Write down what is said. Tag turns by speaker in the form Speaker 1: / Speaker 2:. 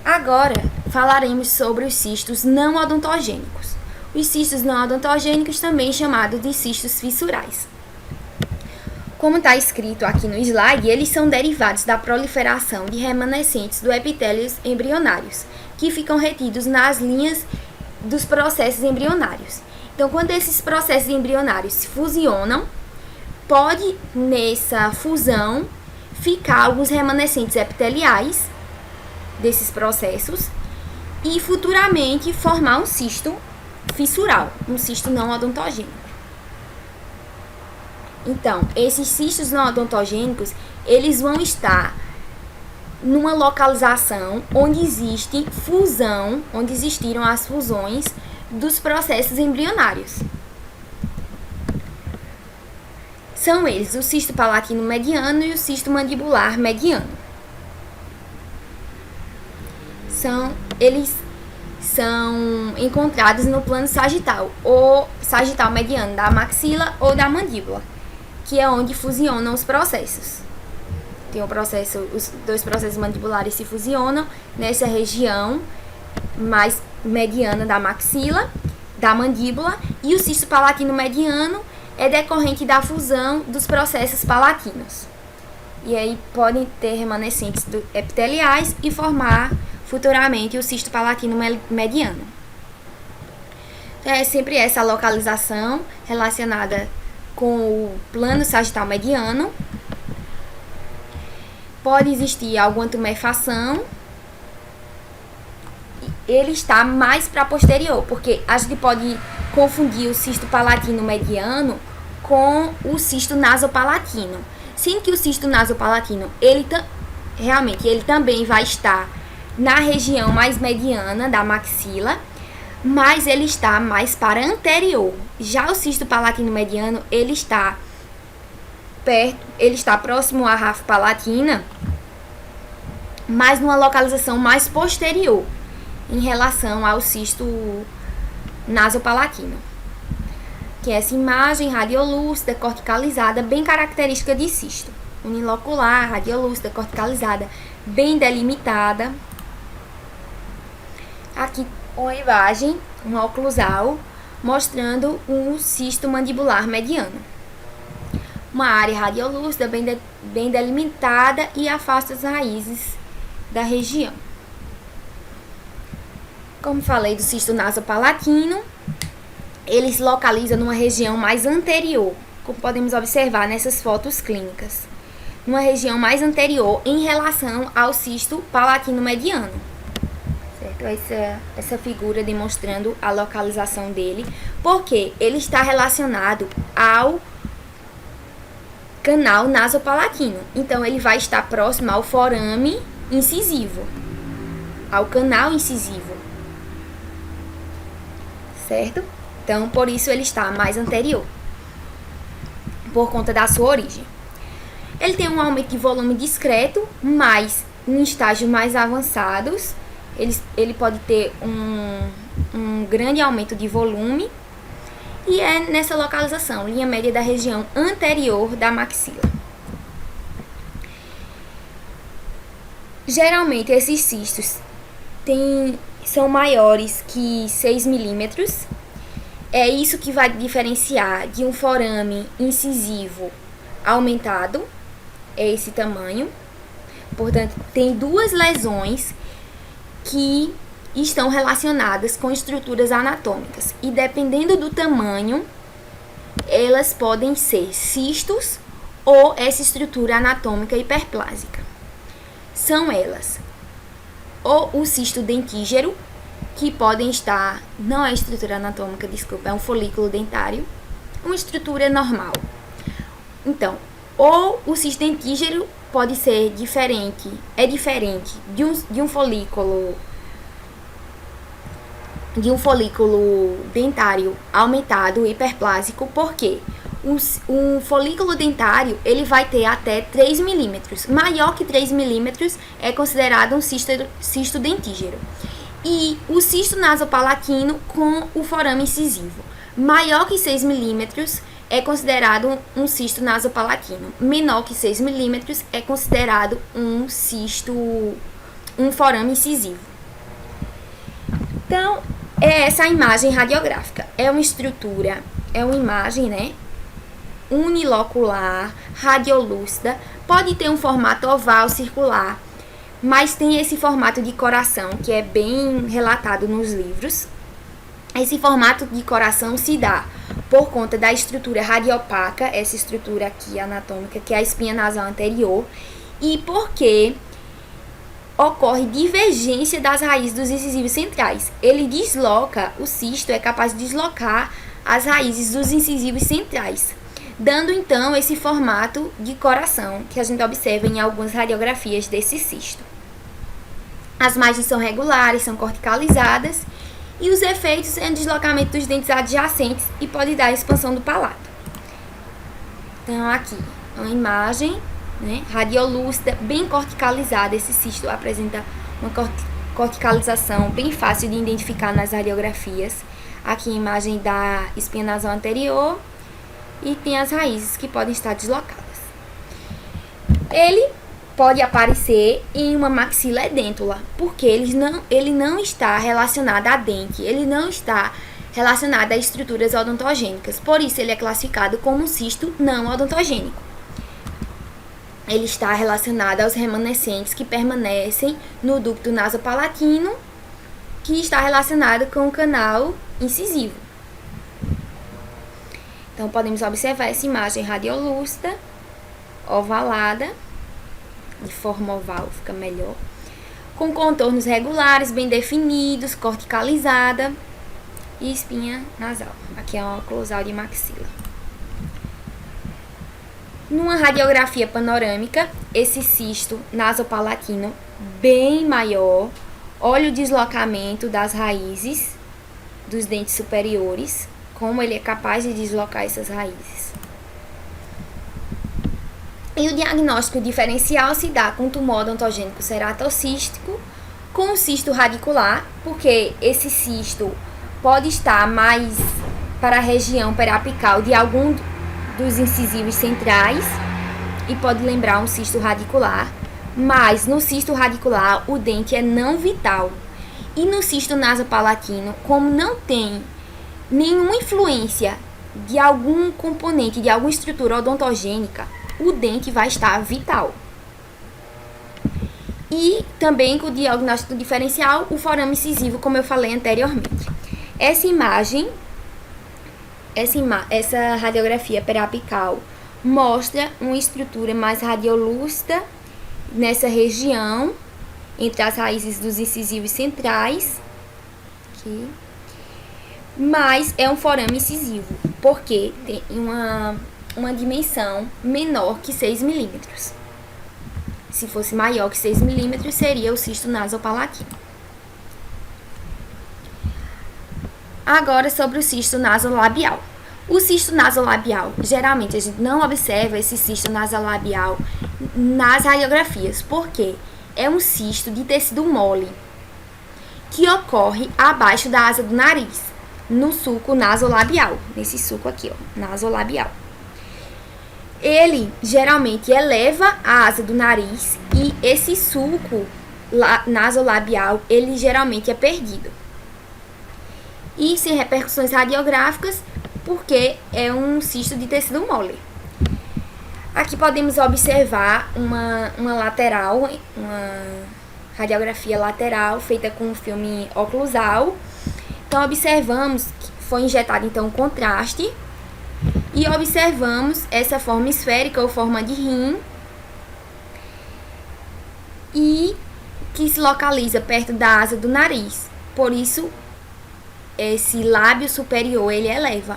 Speaker 1: Agora, falaremos sobre os cistos não odontogênicos. Os cistos não odontogênicos, também chamados de cistos fissurais. Como está escrito aqui no slide, eles são derivados da proliferação de remanescentes do epitélio embrionários, que ficam retidos nas linhas dos processos embrionários. Então, quando esses processos embrionários se fusionam, pode, nessa fusão, ficar alguns remanescentes epiteliais desses processos e futuramente formar um cisto fissural, um cisto não odontogênico. Então, esses cistos não odontogênicos, eles vão estar numa localização onde existe fusão, onde existiram as fusões dos processos embrionários. São eles o cisto palatino mediano e o cisto mandibular mediano. Eles são encontrados no plano sagital, ou sagital mediano da maxila ou da mandíbula, que é onde fusionam os processos. Tem o processo, os dois processos mandibulares se fusionam nessa região mais mediana da maxila, da mandíbula, e o cisto palatino mediano é decorrente da fusão dos processos palatinos. E aí podem ter remanescentes epiteliais e formar futuramente o cisto palatino mediano. Então, é sempre essa localização relacionada com o plano sagital mediano. Pode existir alguma tumefação. Ele está mais para posterior, porque a gente pode confundir o cisto palatino mediano com o cisto nasopalatino. Sendo que o cisto nasopalatino, ele também vai estar na região mais mediana da maxila, mas ele está mais para anterior. Já o cisto palatino mediano, ele está próximo à rafa palatina, mas numa localização mais posterior em relação ao cisto nasopalatino. Que é essa imagem radiolúcida, corticalizada, bem característica de cisto. Unilocular, radiolúcida, corticalizada, bem delimitada. Aqui uma imagem, um oclusal, mostrando um cisto mandibular mediano. Uma área radiolúcida bem delimitada e afasta as raízes da região. Como falei do cisto nasopalatino, ele se localiza numa região mais anterior, como podemos observar nessas fotos clínicas. Numa região mais anterior em relação ao cisto palatino mediano. Certo? Essa figura demonstrando a localização dele, porque ele está relacionado ao canal nasopalatino. Então, ele vai estar próximo ao forame incisivo, ao canal incisivo. Certo? Então, por isso ele está mais anterior, por conta da sua origem. Ele tem um aumento de volume discreto, mas em estágios mais avançados, ele pode ter um grande aumento de volume, e é nessa localização, linha média da região anterior da maxila. Geralmente, esses cistos são maiores que 6 milímetros. É isso que vai diferenciar de um forame incisivo aumentado, é esse tamanho. Portanto, tem duas lesões que estão relacionadas com estruturas anatômicas. E dependendo do tamanho, elas podem ser cistos ou essa estrutura anatômica hiperplásica. São elas ou o cisto dentígero, que podem estar, não é estrutura anatômica, desculpa, é um folículo dentário, uma estrutura normal. Então, ou o cisto dentígero pode ser diferente de um folículo dentário aumentado hiperplásico, porque um folículo dentário ele vai ter até 3 milímetros. Maior que 3 milímetros é considerado um cisto dentígero. E o cisto nasopalatino com o forame incisivo. Maior que 6 milímetros é considerado um cisto nasopalatino. Menor que 6 milímetros é considerado um forame incisivo. Então, é essa a imagem radiográfica. É uma estrutura, é uma imagem, né? Unilocular, radiolúcida, pode ter um formato oval, circular, mas tem esse formato de coração, que é bem relatado nos livros. Esse formato de coração se dá por conta da estrutura radiopaca, essa estrutura aqui anatômica, que é a espinha nasal anterior, e porque ocorre divergência das raízes dos incisivos centrais. Ele desloca, o cisto é capaz de deslocar as raízes dos incisivos centrais, dando então esse formato de coração que a gente observa em algumas radiografias desse cisto. As margens são regulares, são corticalizadas, e os efeitos é o deslocamento dos dentes adjacentes e pode dar a expansão do palato. Então aqui, uma imagem, né, radiolúcida, bem corticalizada. Esse cisto apresenta uma corticalização bem fácil de identificar nas radiografias. Aqui a imagem da espinha nasal anterior e tem as raízes que podem estar deslocadas. Ele pode aparecer em uma maxila edêntula, porque ele não está relacionado a dente, ele não está relacionado a estruturas odontogênicas, por isso ele é classificado como um cisto não odontogênico. Ele está relacionado aos remanescentes que permanecem no ducto nasopalatino, que está relacionado com o canal incisivo. Então, podemos observar essa imagem radiolúcida, ovalada, de forma oval fica melhor, com contornos regulares, bem definidos, corticalizada e espinha nasal. Aqui é uma oclusal de maxila. Numa radiografia panorâmica, esse cisto nasopalatino bem maior, olha o deslocamento das raízes dos dentes superiores, como ele é capaz de deslocar essas raízes. E o diagnóstico diferencial se dá com tumor odontogênico ceratocístico, com cisto radicular, porque esse cisto pode estar mais para a região periapical de algum dos incisivos centrais e pode lembrar um cisto radicular, mas no cisto radicular o dente é não vital. E no cisto nasopalatino, como não tem nenhuma influência de algum componente, de alguma estrutura odontogênica, o dente vai estar vital. E também com o diagnóstico diferencial, o forame incisivo, como eu falei anteriormente. Essa radiografia periapical mostra uma estrutura mais radiolúcida nessa região, entre as raízes dos incisivos centrais, aqui. Mas é um forame incisivo, porque tem uma dimensão menor que 6 milímetros. Se fosse maior que 6 milímetros, seria o cisto nasopalatino. Agora, sobre o cisto nasolabial. O cisto nasolabial, geralmente a gente não observa esse cisto nasolabial nas radiografias, porque é um cisto de tecido mole que ocorre abaixo da asa do nariz, no sulco nasolabial, nesse sulco aqui, ó, nasolabial. Ele geralmente eleva a asa do nariz e esse sulco nasolabial, ele geralmente é perdido. E sem repercussões radiográficas, porque é um cisto de tecido mole. Aqui podemos observar uma lateral, uma radiografia lateral feita com filme oclusal. Então, observamos que foi injetado então contraste e observamos essa forma esférica ou forma de rim e que se localiza perto da asa do nariz. Por isso, esse lábio superior ele eleva.